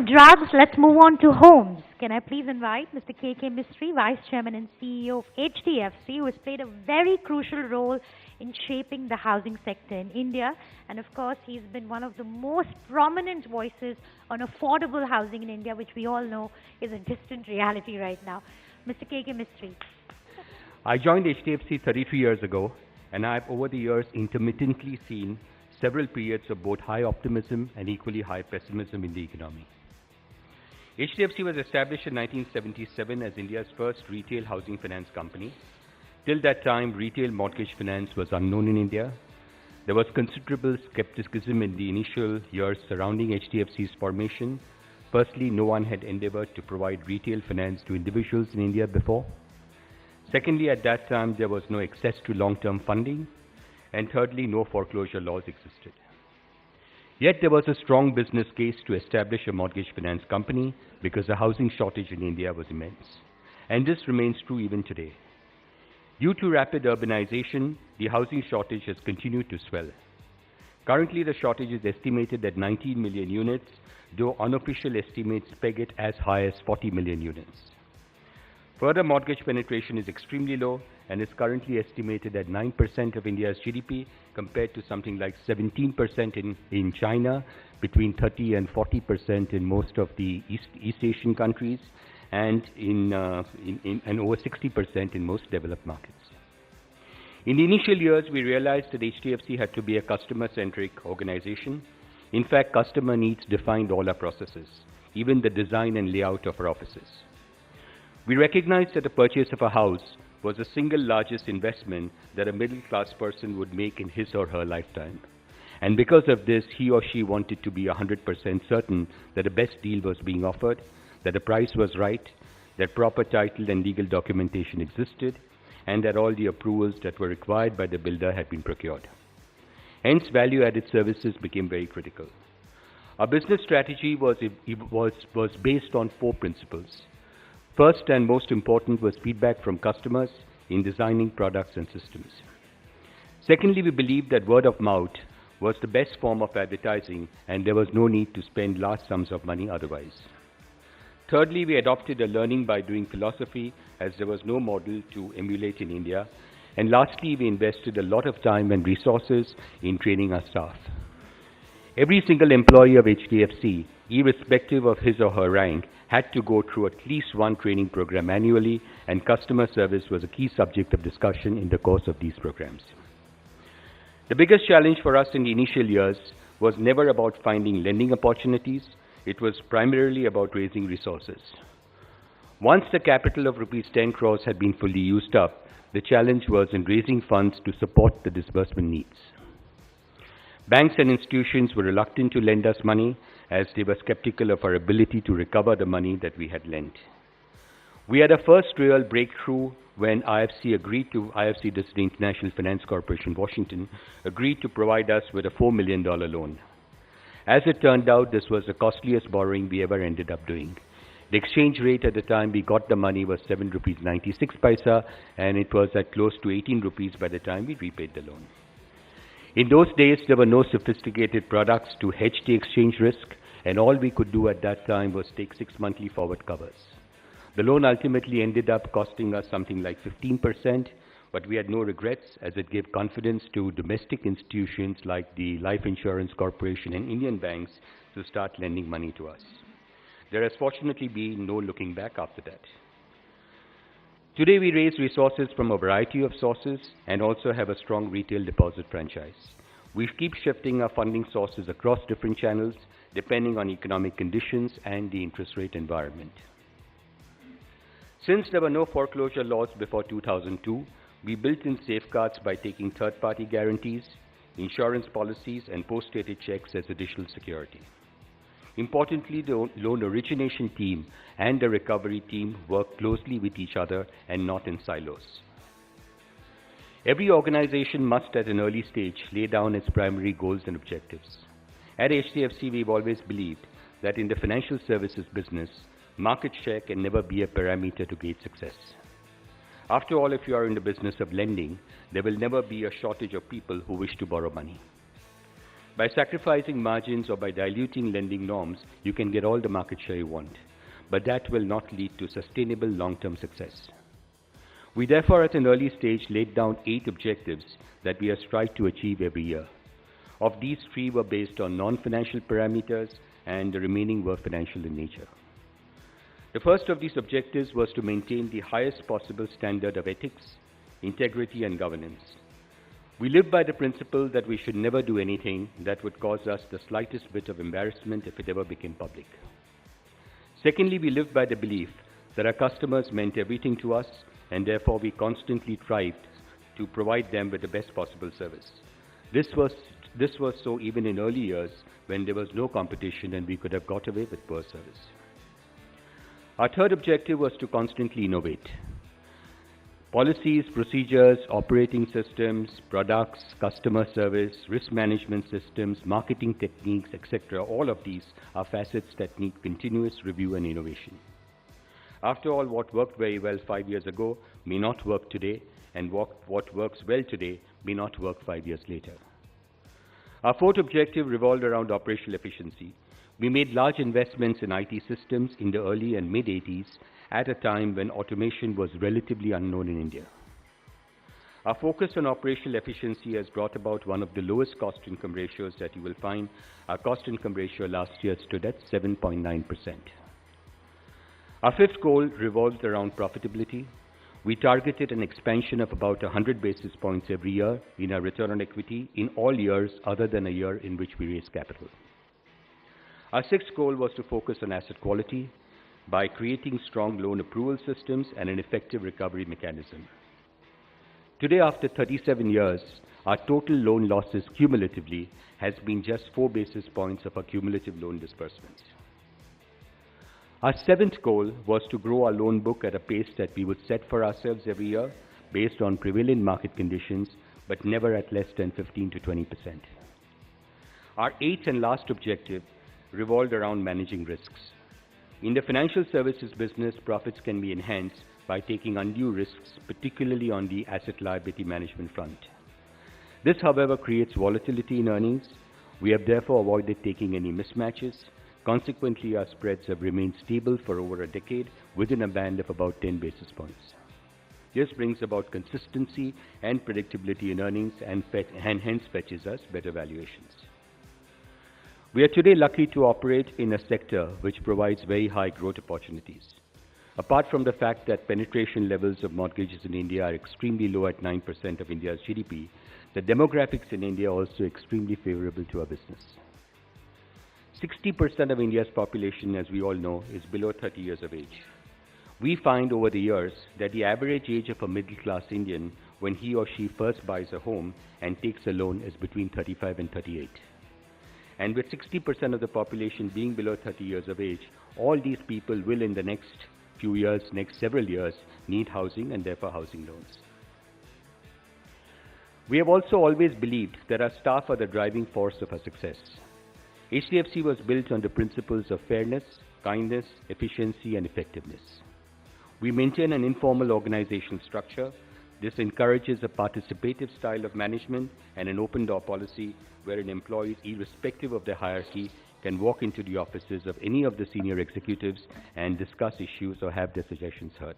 from drugs, let's move on to homes. Can I please invite Mr. Keki Mistry, Vice Chairman and CEO of HDFC, who has played a very crucial role in shaping the housing sector in India. And of course, he's been one of the most prominent voices on affordable housing in India, which we all know is a distant reality right now. Mr. Keki Mistry. I joined HDFC 33 years ago, and I've over the years intermittently seen several periods of both high optimism and equally high pessimism in the economy. HDFC was established in 1977 as India's first retail housing finance company. Till that time, retail mortgage finance was unknown in India. There was considerable skepticism in the initial years surrounding HDFC's formation. Firstly, no one had endeavored to provide retail finance to individuals in India before. Secondly, at that time, there was no access to long-term funding. And thirdly, no foreclosure laws existed. Yet there was a strong business case to establish a mortgage finance company because the housing shortage in India was immense. And this remains true even today. Due to rapid urbanization, the housing shortage has continued to swell. Currently, the shortage is estimated at 19 million units, though unofficial estimates peg it as high as 40 million units. Further, mortgage penetration is extremely low and is currently estimated at 9% of India's GDP compared to something like 17% in China, between 30 and 40% in most of the East Asian countries, and and over 60% in most developed markets. In the initial years, we realized that HDFC had to be a customer-centric organization. In fact, customer needs defined all our processes, even the design and layout of our offices. We recognized that the purchase of a house was the single largest investment that a middle-class person would make in his or her lifetime. And because of this, he or she wanted to be 100% certain that the best deal was being offered, that the price was right, that proper title and legal documentation existed, and that all the approvals that were required by the builder had been procured. Hence, value-added services became very critical. Our business strategy was based on 4 principles. First and most important was feedback from customers in designing products and systems. Secondly, we believed that word of mouth was the best form of advertising and there was no need to spend large sums of money otherwise. Thirdly, we adopted a learning by doing philosophy as there was no model to emulate in India. And lastly, we invested a lot of time and resources in training our staff. Every single employee of HDFC, irrespective of his or her rank, had to go through at least one training program annually, and customer service was a key subject of discussion in the course of these programs. The biggest challenge for us in the initial years was never about finding lending opportunities. It was primarily about raising resources. Once the capital of rupees 10 crores had been fully used up, the challenge was in raising funds to support the disbursement needs. Banks and institutions were reluctant to lend us money as they were skeptical of our ability to recover the money that we had lent. We had a first real breakthrough when IFC, this is the International Finance Corporation, Washington, agreed to provide us with a $4 million loan. As it turned out, this was the costliest borrowing we ever ended up doing. The exchange rate at the time we got the money was 7 rupees 96 paisa, and it was at close to 18 rupees by the time we repaid the loan. In those days, there were no sophisticated products to hedge the exchange risk, and all we could do at that time was take 6 monthly forward covers. The loan ultimately ended up costing us something like 15%, but we had no regrets as it gave confidence to domestic institutions like the Life Insurance Corporation and Indian banks to start lending money to us. There has fortunately been no looking back after that. Today, we raise resources from a variety of sources and also have a strong retail deposit franchise. We keep shifting our funding sources across different channels depending on economic conditions and the interest rate environment. Since there were no foreclosure laws before 2002, we built in safeguards by taking third-party guarantees, insurance policies, and post-dated checks as additional security. Importantly, the loan origination team and the recovery team work closely with each other and not in silos. Every organization must, at an early stage, lay down its primary goals and objectives. At HDFC, we've always believed that in the financial services business, market share can never be a parameter to gauge success. After all, if you are in the business of lending, there will never be a shortage of people who wish to borrow money. By sacrificing margins or by diluting lending norms, you can get all the market share you want, but that will not lead to sustainable long-term success. We therefore at an early stage laid down 8 objectives that we have strived to achieve every year. Of these, 3 were based on non-financial parameters and the remaining were financial in nature. The first of these objectives was to maintain the highest possible standard of ethics, integrity and governance. We live by the principle that we should never do anything that would cause us the slightest bit of embarrassment if it ever became public. Secondly, we live by the belief that our customers meant everything to us and therefore we constantly strived to provide them with the best possible service. This was so even in early years when there was no competition and we could have got away with poor service. Our third objective was to constantly innovate. Policies, procedures, operating systems, products, customer service, risk management systems, marketing techniques, etc. All of these are facets that need continuous review and innovation. After all, what worked very well 5 years ago may not work today, and what works well today may not work 5 years later. Our fourth objective revolved around operational efficiency. We made large investments in IT systems in the early and mid-80s at a time when automation was relatively unknown in India. Our focus on operational efficiency has brought about one of the lowest cost-income ratios that you will find. Our cost-income ratio last year stood at 7.9%. Our fifth goal revolved around profitability. We targeted an expansion of about 100 basis points every year in our return on equity in all years other than a year in which we raised capital. Our sixth goal was to focus on asset quality by creating strong loan approval systems and an effective recovery mechanism. Today, after 37 years, our total loan losses cumulatively has been just 4 basis points of our cumulative loan disbursements. Our seventh goal was to grow our loan book at a pace that we would set for ourselves every year based on prevailing market conditions, but never at less than 15 to 20%. Our eighth and last objective revolved around managing risks. In the financial services business, profits can be enhanced by taking undue risks, particularly on the asset liability management front. This, however, creates volatility in earnings. We have therefore avoided taking any mismatches. Consequently, our spreads have remained stable for over a decade within a band of about 10 basis points. This brings about consistency and predictability in earnings and hence fetches us better valuations. We are today lucky to operate in a sector which provides very high growth opportunities. Apart from the fact that penetration levels of mortgages in India are extremely low at 9% of India's GDP, the demographics in India are also extremely favorable to our business. 60% of India's population, as we all know, is below 30 years of age. We find over the years that the average age of a middle-class Indian when he or she first buys a home and takes a loan is between 35 and 38. And with 60% of the population being below 30 years of age, all these people will in the next few years, next several years, need housing and therefore housing loans. We have also always believed that our staff are the driving force of our success. HDFC was built on the principles of fairness, kindness, efficiency and effectiveness. We maintain an informal organizational structure. This encourages a participative style of management and an open-door policy wherein employees, irrespective of their hierarchy, can walk into the offices of any of the senior executives and discuss issues or have their suggestions heard.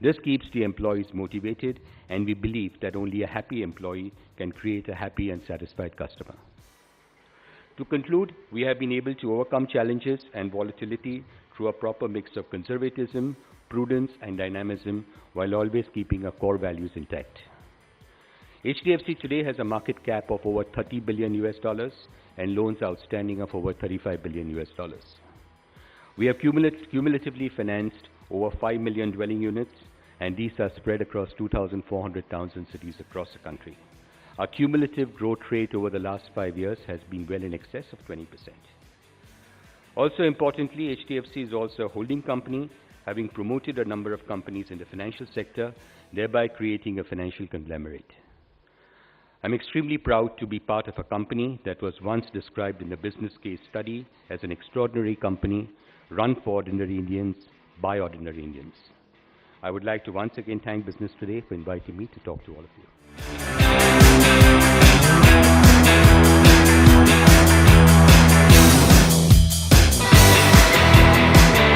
This keeps the employees motivated, and we believe that only a happy employee can create a happy and satisfied customer. To conclude, we have been able to overcome challenges and volatility through a proper mix of conservatism, prudence and dynamism while always keeping our core values intact. HDFC today has a market cap of over $30 billion and loans outstanding of over $35 billion. We have cumulatively financed over 5 million dwelling units, and these are spread across 2,400 towns and cities across the country. Our cumulative growth rate over the last 5 years has been well in excess of 20%. Also importantly, HDFC is also a holding company, having promoted a number of companies in the financial sector, thereby creating a financial conglomerate. I'm extremely proud to be part of a company that was once described in the business case study as an extraordinary company run for ordinary Indians by ordinary Indians. I would like to once again thank Business Today for inviting me to talk to all of you.